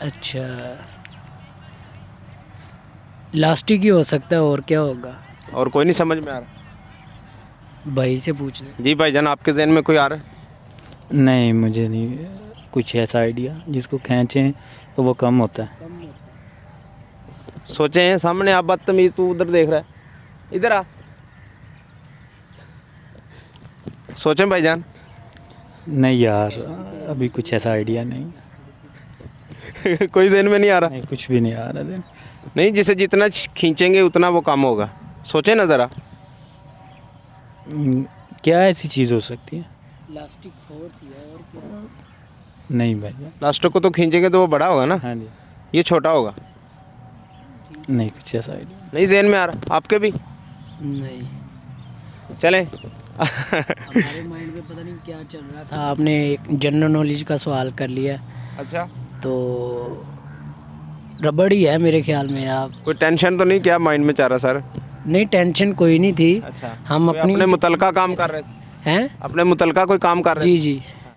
अच्छा, इलास्टिक ही हो सकता है, और क्या होगा? और कोई नहीं समझ में आ रहा। भाई से पूछ लें। जी भाईजान, आपके जहन में कोई आ रहा है? नहीं, मुझे नहीं कुछ ऐसा आइडिया जिसको खींचें तो वो कम होता है। सोचे हैं सामने आप बदतमीज, तू उधर देख रहा है, इधर आ। सोचें भाईजान। नहीं यार, अभी कुछ ऐसा आइडिया नहीं। कोई जहन में नहीं आ रहा? नहीं, कुछ भी नहीं आ रहा दिन। नहीं, जिसे जितना खींचेंगे उतना वो कम होगा। सोचे ना ज़रा। क्या ऐसी चीज़ हो सकती है? इलास्टिक फोर्स ही है, और क्या? नहीं भाई। लास्टो को तो खींचेंगे तो वो बड़ा होगा ना। हाँ जी। ये छोटा होगा। नहीं, कुछ ऐसा आइडिया नहीं जहन में आ रहा आपके भी? नहीं, चलें। हमारे माइंड में पता नहीं क्या चल रहा था। आपने एक जनरल नॉलेज का सवाल कर लिया, अच्छा, तो रबड़ ही है मेरे ख्याल में। आप कोई टेंशन तो नहीं क्या माइंड में चाह रहा सर? नहीं, टेंशन कोई नहीं थी। अच्छा, हम अपने मुतलका काम कर रहे थे? हैं? अपने मुतलका कोई काम कर रहे जी थे? जी।